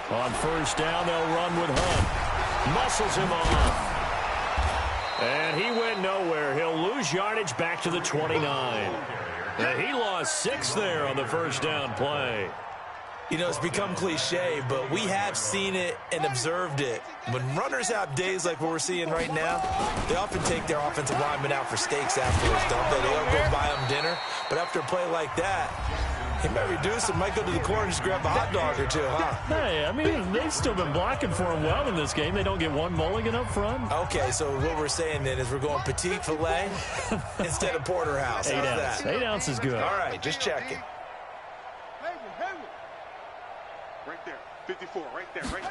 On first down, they'll run with Hunt. Muscles him off. And he went nowhere. He'll lose yardage back to the 29. He lost 6 there on the first down play. You know, it's become cliche, but we have seen it and observed it. When runners have days like what we're seeing right now, they often take their offensive linemen out for steaks afterwards, don't they? They don't go buy them dinner. But after a play like that, he might reduce it, might go to the corner and just grab a hot dog or two, huh? Hey, I mean, they've still been blocking for him well in this game. They don't get one mulligan up front. Okay, so what we're saying then is we're going petite filet instead of porterhouse. 8 ounce. 8 ounce is good. All right, just checking. Right there, 54, right there, right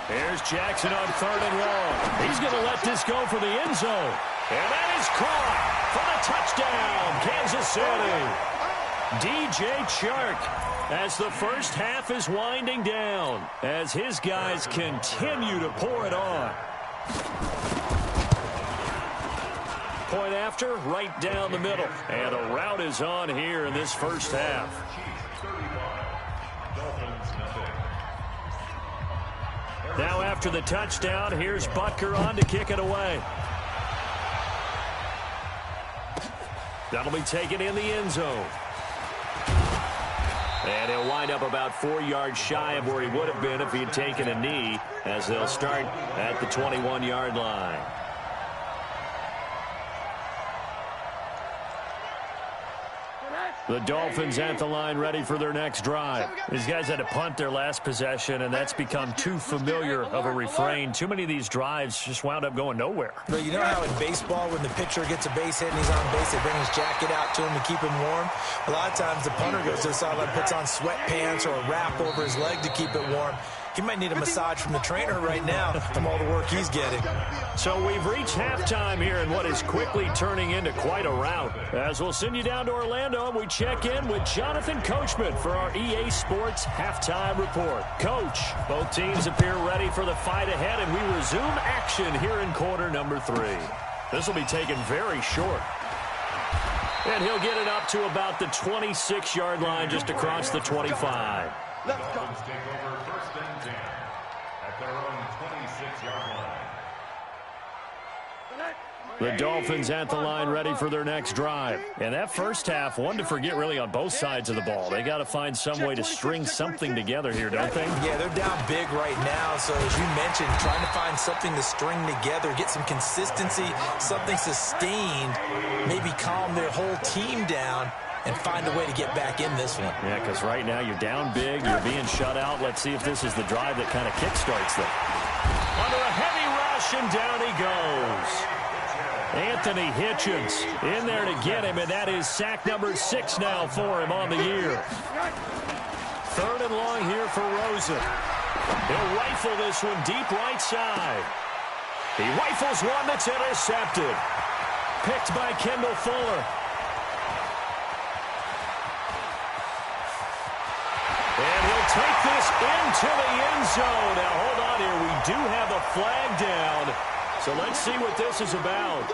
there. Here's Jackson on 3rd and long. He's going to let this go for the end zone. And that is caught for the touchdown, Kansas City. DJ Chark, as the first half is winding down, as his guys continue to pour it on. Point after, right down the middle. And a route is on here in this first half. Now after the touchdown, here's Butker on to kick it away. That'll be taken in the end zone. And he'll wind up about 4 yards shy of where he would have been if he had taken a knee, as they'll start at the 21-yard line. The Dolphins at the line ready for their next drive. These guys had to punt their last possession, and that's become too familiar of a refrain. Too many of these drives just wound up going nowhere. But you know how in baseball, when the pitcher gets a base hit and he's on base, they bring his jacket out to him to keep him warm? A lot of times the punter goes to the sideline, puts on sweatpants or a wrap over his leg to keep it warm. He might need a massage from the trainer right now from all the work he's getting. So we've reached halftime here in what is quickly turning into quite a rout. As we'll send you down to Orlando, and we check in with Jonathan Coachman for our EA Sports Halftime Report. Coach, both teams appear ready for the fight ahead, and we resume action here in quarter number 3. This will be taken very short. And he'll get it up to about the 26-yard line just across the 25. Let's go. Take over 1st and 10 at their own 26-yard line. The Dolphins at the line ready for their next drive. And that first half, one to forget really on both sides of the ball. They got to find some way to string something together here, don't they? Yeah, they're down big right now. So as you mentioned, trying to find something to string together, get some consistency, something sustained, maybe calm their whole team down and find a way to get back in this one. Yeah, because right now you're down big, you're being shut out. Let's see if this is the drive that kind of kickstarts them. Under a heavy rush, and down he goes. Anthony Hitchens in there to get him, and that is sack number 6 now for him on the year. 3rd and long here for Rosen. He'll rifle this one deep right side. He rifles one that's intercepted. Picked by Kendall Fuller. And he'll take this into the end zone. Now, hold on here. We do have a flag down. So let's see what this is about.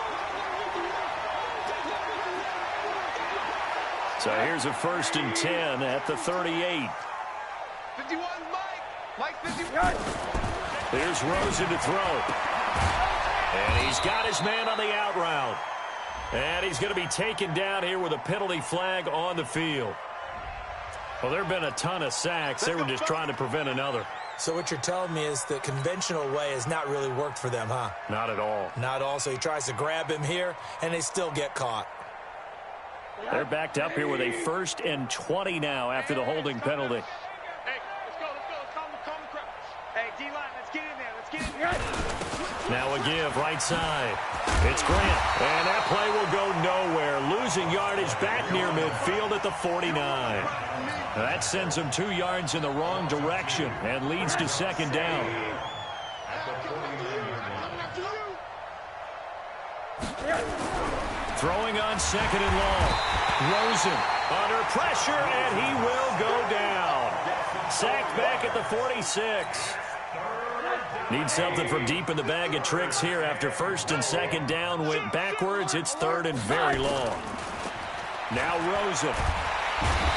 So here's a 1st and 10 at the 38. 51, Mike 51. Here's Rosen to throw. And he's got his man on the out route. And he's going to be taken down here with a penalty flag on the field. Well, there have been a ton of sacks. They were just trying to prevent another. So what you're telling me is the conventional way has not really worked for them, huh? Not at all. Not all. So he tries to grab him here, and they still get caught. They're backed up here with a 1st and 20 now after the holding penalty. Hey, let's go. Calm the crowd. Hey, D-line, let's get in there. Let's get in there. Now a give, right side. It's Grant. And that play will go nowhere. Losing yardage back near midfield at the 49. That sends him 2 yards in the wrong direction and leads to 2nd down. Throwing on 2nd and long. Rosen under pressure, and he will go down. Sacked back at the 46. Need something from deep in the bag of tricks here after 1st and 2nd down went backwards. It's 3rd and very long. Now Rosen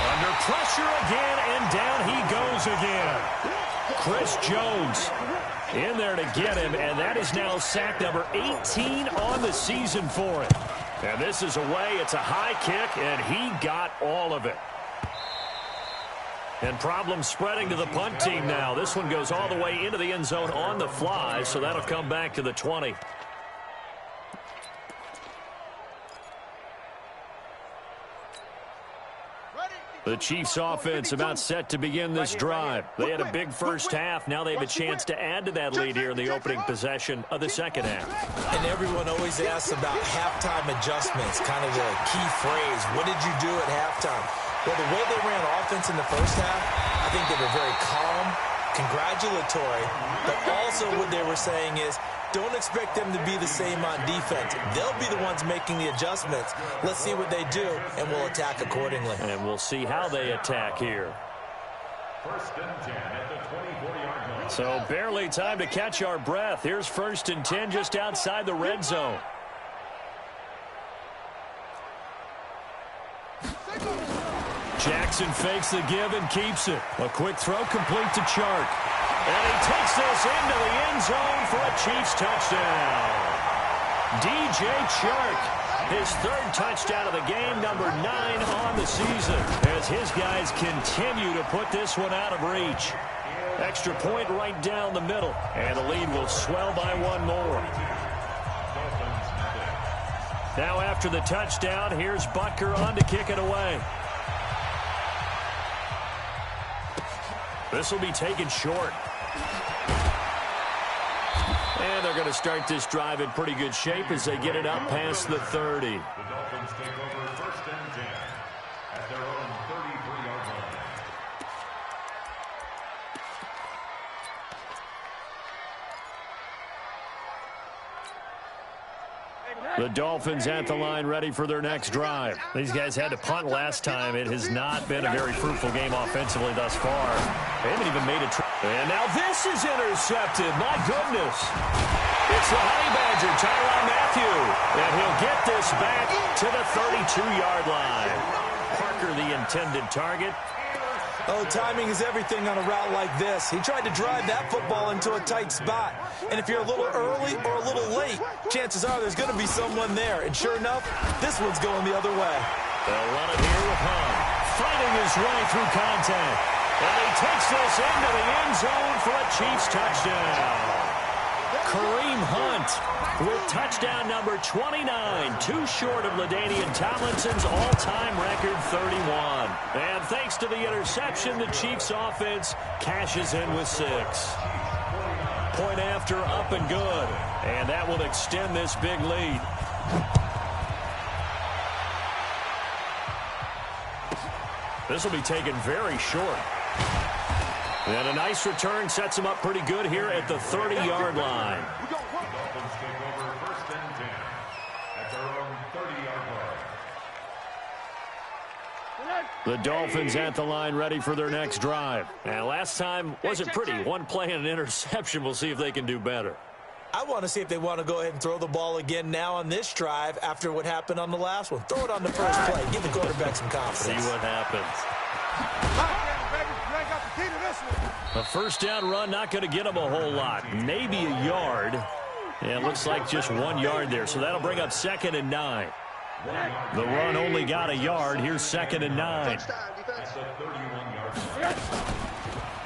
under pressure again, and down he goes again. Chris Jones in there to get him, and that is now sack number 18 on the season for him. And this is away. It's a high kick, and he got all of it. And problems spreading to the punt team now. This one goes all the way into the end zone on the fly, so that'll come back to the 20. The Chiefs offense about set to begin this drive. They had a big first half. Now they have a chance to add to that lead here in the opening possession of the second half. And everyone always asks about halftime adjustments, kind of the key phrase. What did you do at halftime? Well, the way they ran offense in the first half, I think they were very calm, congratulatory, but also what they were saying is, don't expect them to be the same on defense. They'll be the ones making the adjustments. Let's see what they do, and we'll attack accordingly. And we'll see how they attack here. First and 10 at the 24-yard line. So barely time to catch our breath. Here's 1st and 10 just outside the red zone. Jackson fakes the give and keeps it. A quick throw complete to Chark. And he takes this into the end zone for a Chiefs touchdown. DJ Chark, his 3rd touchdown of the game, number 9 on the season, as his guys continue to put this one out of reach. Extra point right down the middle, and the lead will swell by one more. Now after the touchdown, here's Butker on to kick it away. This will be taken short. And they're going to start this drive in pretty good shape as they get it up past the 30. The Dolphins take over 1st and 10 at their own 33-yard line. The Dolphins at the line ready for their next drive. These guys had to punt last time. It has not been a very fruitful game offensively thus far. They haven't even made a try. And now this is intercepted. My goodness. It's the Honey Badger, Tyrann Mathieu. And he'll get this back to the 32-yard line. Parker, the intended target. Oh, timing is everything on a route like this. He tried to drive that football into a tight spot. And if you're a little early or a little late, chances are there's going to be someone there. And sure enough, this one's going the other way. They'll run it here with Hunt, fighting his way through contact. And he takes this into the end zone for a Chiefs touchdown. Kareem Hunt with touchdown number 29, too short of LaDainian Tomlinson's all-time record 31. And thanks to the interception, the Chiefs offense cashes in with 6. Point after, up and good. And that will extend this big lead. This will be taken very short. And a nice return sets him up pretty good here at the 30-yard line. The Dolphins take over 1st and 10 at their own 30-yard line. The Dolphins at the line ready for their next drive. And last time wasn't pretty. One play and an interception. We'll see if they can do better. I want to see if they want to go ahead and throw the ball again now on this drive after what happened on the last one. Throw it on the first play. Give the quarterback some confidence. See what happens. A first down run, not going to get him a whole lot. Maybe a yard. And it looks like just 1 yard there. So that'll bring up 2nd and 9. The run only got a yard. Here's 2nd and 9.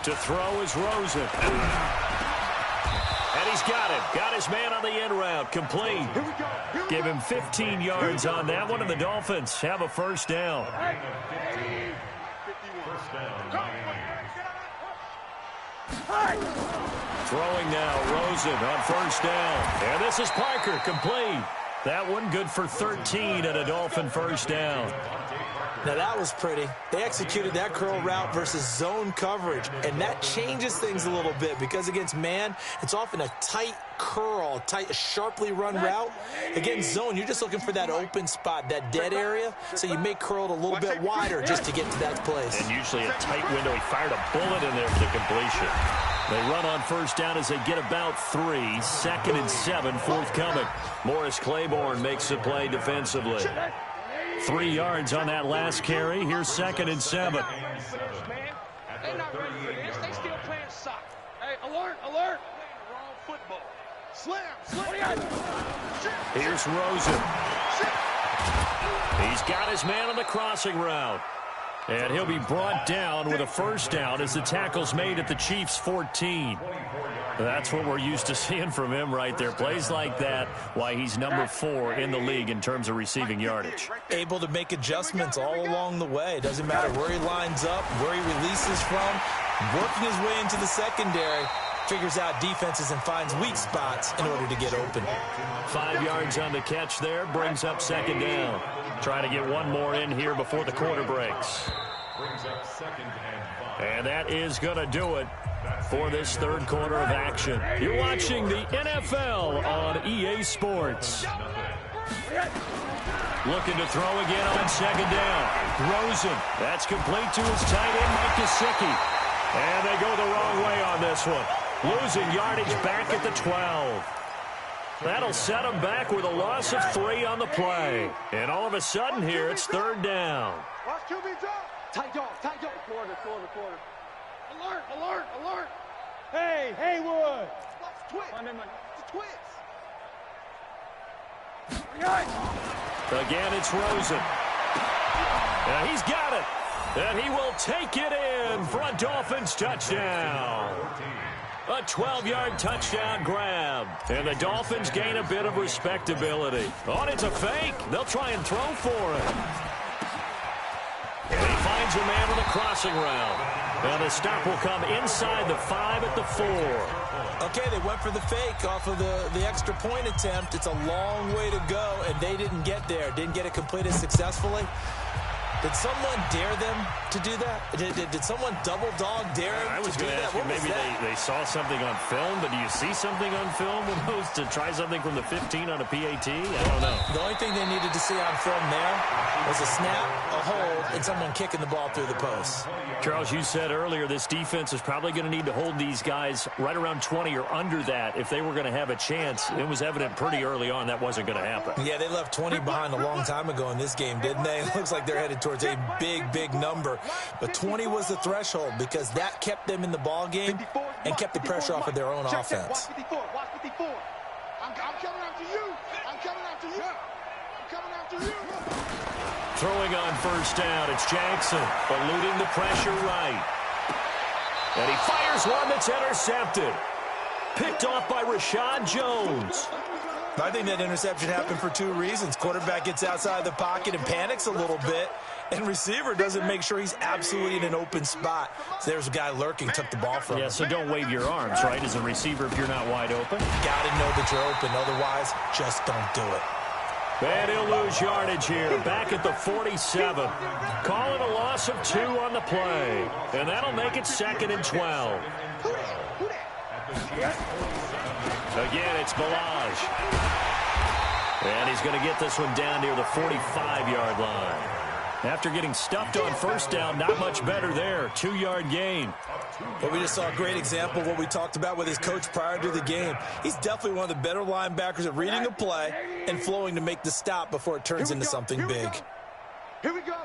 To throw is Rosen. And he's got him. Got his man on the end route. Complete. Give him 15 yards on that one, and the Dolphins have a first down. Throwing now, Rosen on first down. And this is Parker, complete. That one good for 13 and a Dolphin first down. Now that was pretty. They executed that curl route versus zone coverage, and that changes things a little bit because against man, it's often a tight curl, tight, sharply run route. Against zone, you're just looking for that open spot, that dead area, so you make curl a little bit wider just to get to that place. And usually a tight window. He fired a bullet in there for the completion. They run on first down as they get about 3. 2nd and 7 forthcoming. Morris Claiborne makes the play defensively. 3 yards on that last carry. Here's 2nd and 7. They're not ready for this. They still playing soccer. Hey, alert, alert. Wrong football. Slam, slam. Here's Rosen. He's got his man on the crossing route. And he'll be brought down with a first down as the tackle's made at the Chiefs' 14. That's what we're used to seeing from him right there. Plays like that, why he's number 4 in the league in terms of receiving yardage. Able to make adjustments all along the way. Doesn't matter where he lines up, where he releases from. Working his way into the secondary, figures out defenses and finds weak spots in order to get open. 5 yards on the catch there, brings up second down. Trying to get one more in here before the quarter breaks. Brings up 2nd and 5. And that is going to do it for this third quarter of action. You're watching the NFL on EA Sports. Looking to throw again on second down. Rosen. That's complete to his tight end, Mike Gesicki. And they go the wrong way on this one. Losing yardage back at the 12. That'll set them back with a loss of 3 on the play. And all of a sudden here, it's third down. Watch QB drop. Tight dog, tight dog. Quarter. Alert, alert, alert. Hey, Haywood. Watch twitch. The twitch. Again, it's Rosen. And he's got it. And he will take it in for a Dolphins touchdown. A 12-yard touchdown grab. And the Dolphins gain a bit of respectability. Oh, it's a fake. They'll try and throw for it. And he finds a man on the crossing route. And the stop will come inside the 5 at the 4. Okay, they went for the fake off of the extra point attempt. It's a long way to go, and they didn't get there. Didn't get it completed successfully. Did someone dare them to do that? Did someone double dog dare them I was to do going to that? ask you, What was maybe that? they saw something on film, but do you see something on film with those to try something from the 15 on a PAT? I don't know. The only thing they needed to see on film there was a snap, a hold, and someone kicking the ball through the post. Charles, you said earlier this defense is probably going to need to hold these guys right around 20 or under that if they were going to have a chance. It was evident pretty early on that wasn't going to happen. Yeah, they left 20 behind a long time ago in this game, didn't they? It looks like they're headed towards a big number. But 20 was the threshold because that kept them in the ball game and kept the pressure off of their own offense. Watch 54. I'm coming after you. I'm coming after you. Throwing on first down, it's Jackson, eluding the pressure right. And he fires one that's intercepted. Picked off by Rashad Jones. I think that interception happened for 2 reasons. Quarterback gets outside the pocket and panics a little bit, and receiver doesn't make sure he's absolutely in an open spot. So there's a guy lurking, took the ball from him. Yeah, so don't wave your arms, right, as a receiver if you're not wide open. Got to know that you're open. Otherwise, just don't do it. And he'll lose yardage here, back at the 47. Call it a loss of 2 on the play. And that'll make it 2nd and 12. Again, it's Balaj. And he's going to get this one down near the 45-yard line. After getting stuffed on first down, not much better there. 2-yard gain. But we just saw a great example of what we talked about with his coach prior to the game. He's definitely one of the better linebackers at reading a play and flowing to make the stop before it turns into something big. Here we go.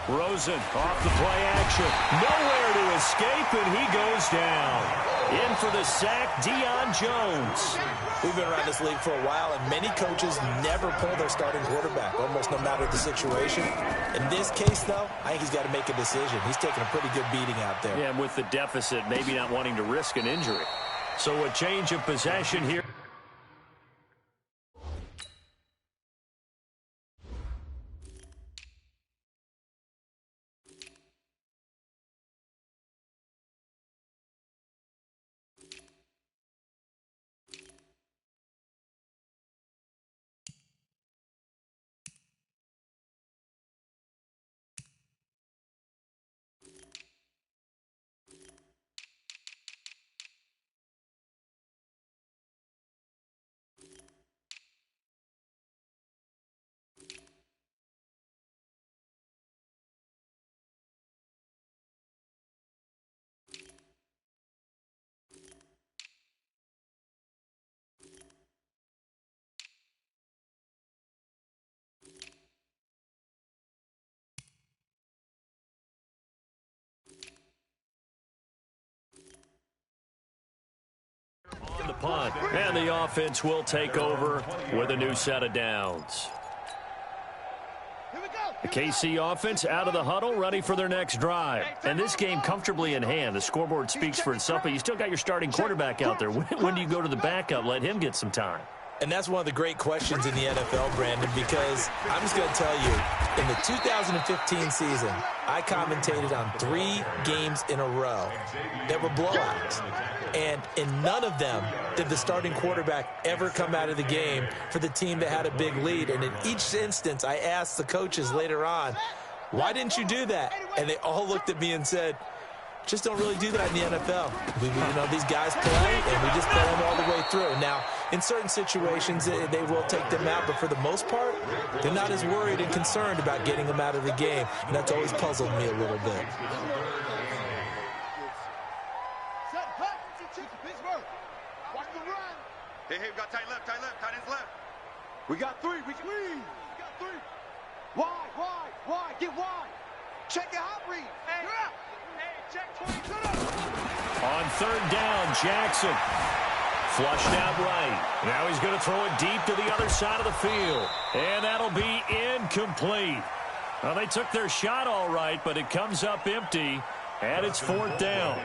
Rosen off the play action. Nowhere to escape, and he goes down. In for the sack, Deion Jones. We've been around this league for a while, and many coaches never pull their starting quarterback, almost no matter the situation. In this case, though, I think he's got to make a decision. He's taking a pretty good beating out there. Yeah, with the deficit, maybe not wanting to risk an injury. So a change of possession here. punt. And the offense will take over with a new set of downs. The KC offense out of the huddle, ready for their next drive. And this game comfortably in hand. The scoreboard speaks for itself, but you still got your starting quarterback out there. When do you go to the backup? Let him get some time. And that's one of the great questions in the NFL, Brandon, because I'm just going to tell you, in the 2015 season, I commentated on 3 games in a row that were blowouts. And in none of them did the starting quarterback ever come out of the game for the team that had a big lead. And in each instance, I asked the coaches later on, why didn't you do that? And they all looked at me and said, just don't really do that in the NFL. These guys play, and we just play them all the way through. Now, in certain situations, they will take them out, but for the most part, they're not as worried and concerned about getting them out of the game, and that's always puzzled me a little bit. Hey, we got tight left, tight ends left. We got 3, we got 3. Wide, get wide. Check your hot read. Hey, check 20, On 3rd down, Jackson. Flushed out right. Now he's going to throw it deep to the other side of the field. And that'll be incomplete. Well, they took their shot all right, but it comes up empty. And it's 4th down.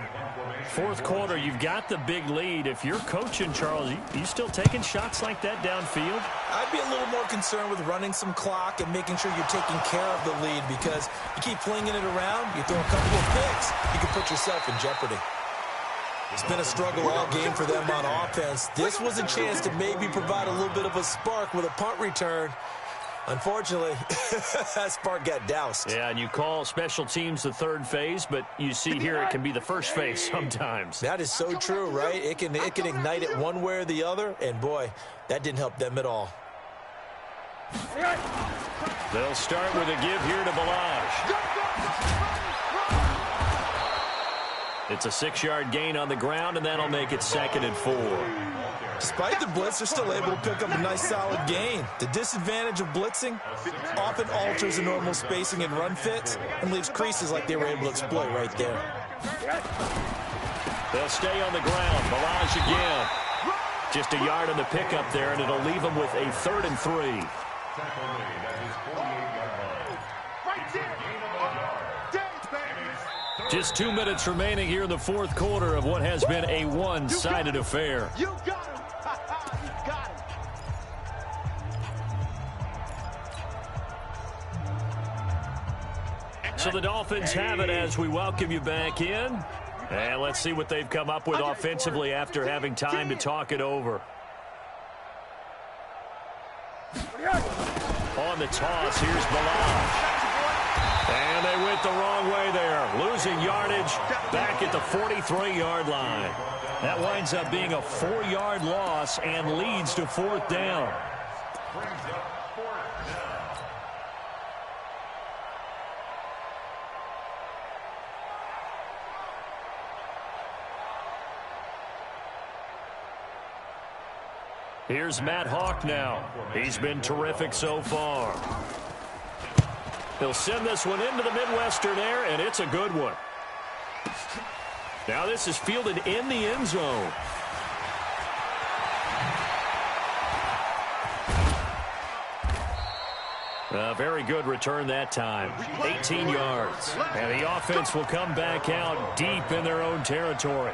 4th quarter, you've got the big lead. If you're coaching, Charles, you still taking shots like that downfield? I'd be a little more concerned with running some clock and making sure you're taking care of the lead, because you keep flinging it around, you throw a couple of picks, you can put yourself in jeopardy. It's been a struggle all game for them on offense. This was a chance to maybe provide a little bit of a spark with a punt return. Unfortunately, that spark got doused. Yeah, and you call special teams the 3rd phase, but you see here it can be the 1st phase sometimes. That is so true, right? It can ignite it one way or the other, and boy, that didn't help them at all. They'll start with a give here to Ballage. It's a 6-yard gain on the ground, and that'll make it 2nd and 4. Despite the blitz, they're still able to pick up a nice solid gain. The disadvantage of blitzing often alters the normal spacing and run fits and leaves creases like they were able to exploit right there. They'll stay on the ground. Ballage again. Just a yard on the pickup there, and it'll leave them with a 3rd and 3. Just 2 minutes remaining here in the 4th quarter of what has been a one-sided affair. You got him. You got him. So the Dolphins have it as we welcome you back in. And let's see what they've come up with offensively after having time to talk it over. On the toss, here's Ballage. And they went the wrong way there. Losing yardage back at the 43-yard line. That winds up being a 4-yard loss and leads to 4th down. Here's Matt Hawk now. He's been terrific so far. He'll send this one into the Midwestern air, and it's a good one. Now this is fielded in the end zone. A very good return that time. 18 yards. And the offense will come back out deep in their own territory.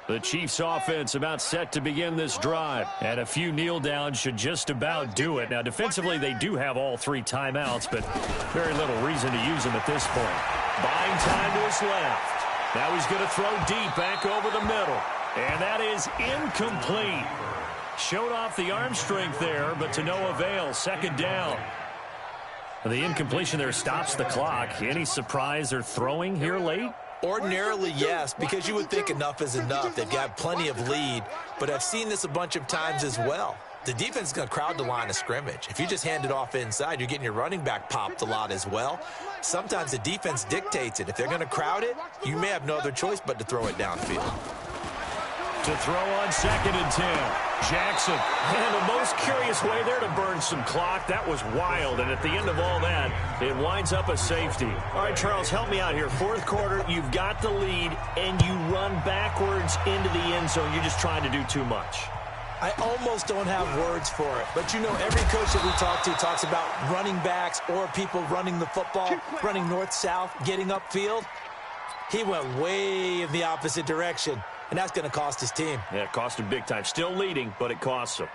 The Chiefs offense about set to begin this drive. And a few kneel downs should just about do it. Now defensively they do have all 3 timeouts, but very little reason to use them at this point. Buying time to his left. Now he's going to throw deep back over the middle. And that is incomplete. Showed off the arm strength there, but to no avail. 2nd down. The incompletion there stops the clock. Any surprise they're throwing here late? Ordinarily, yes, because you would think enough is enough. They've got plenty of lead, but I've seen this a bunch of times as well. the defense is going to crowd the line of scrimmage. If you just hand it off inside, you're getting your running back popped a lot as well. Sometimes the defense dictates it. If they're going to crowd it, you may have no other choice but to throw it downfield. To throw on 2nd and 10. Jackson. And the most curious way there to burn some clock. That was wild. And at the end of all that, it winds up a safety. All right, Charles, help me out here. 4th quarter, you've got the lead, and you run backwards into the end zone. You're just trying to do too much. I almost don't have words for it. But, you know, every coach that we talk to talks about running backs or people running the football, running north-south, getting upfield. He went way in the opposite direction. And that's going to cost his team. Yeah, it cost him big time. Still leading, but it costs him.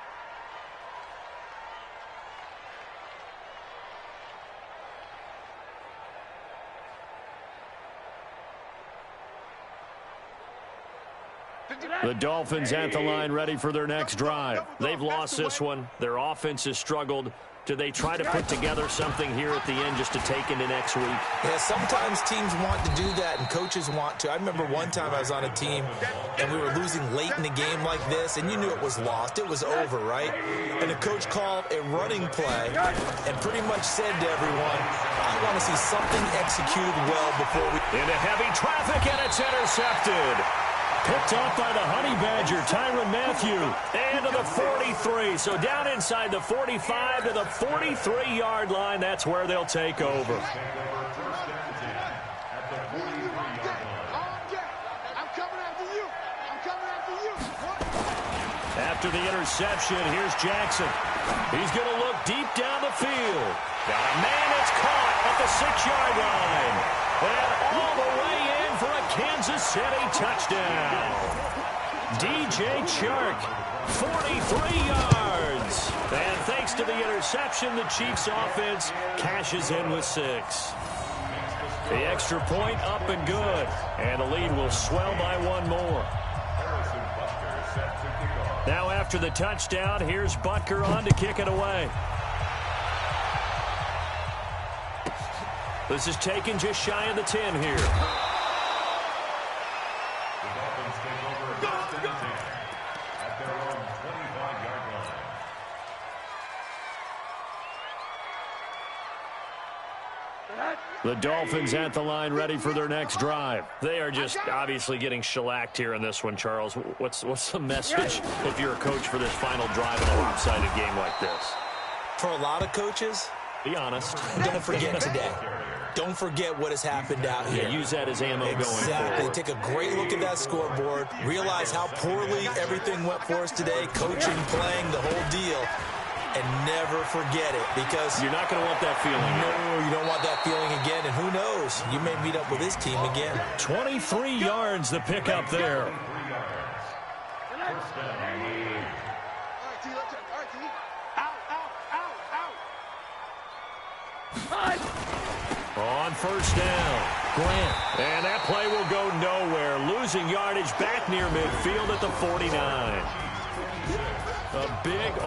The Dolphins at the line ready for their next drive. They've lost this one. Their offense has struggled. Do they try to put together something here at the end just to take into next week? Yeah, sometimes teams want to do that and coaches want to. I remember one time I was on a team and we were losing late in the game like this, and you knew it was lost. It was over, right? And the coach called a running play and pretty much said to everyone, I want to see something executed well before we... Into heavy traffic, and it's intercepted. Picked off by the Honey Badger, Tyrann Mathieu, and to the 43. So down inside the 45 to the 43-yard line. That's where they'll take over. After the interception, here's Jackson. He's going to look deep down the field. Got a man, it's caught at the 6-yard line. And all the way in for a Kansas City touchdown. DJ Chark, 43 yards. And thanks to the interception, the Chiefs offense cashes in with 6. The extra point up and good. And the lead will swell by one more. Now after the touchdown, here's Butker on to kick it away. This is taken just shy of the 10 here. The Dolphins at the line ready for their next drive. They are just obviously getting shellacked here in this one, Charles. What's the message if you're a coach for this final drive in a lopsided game like this? For a lot of coaches, be honest. Don't forget today. Don't forget what has happened out here. Yeah, use that as ammo going forward. Exactly. Take a great look at that scoreboard. Realize how poorly everything went for us today. Coaching, playing, the whole deal. And never forget it, because you're not going to want that feeling. No, you don't want that feeling again. And who knows? You may meet up with this team again. 23 yards the pickup there. On first down, Grant. And that play will go nowhere. Losing yardage back near midfield at the 49. A big...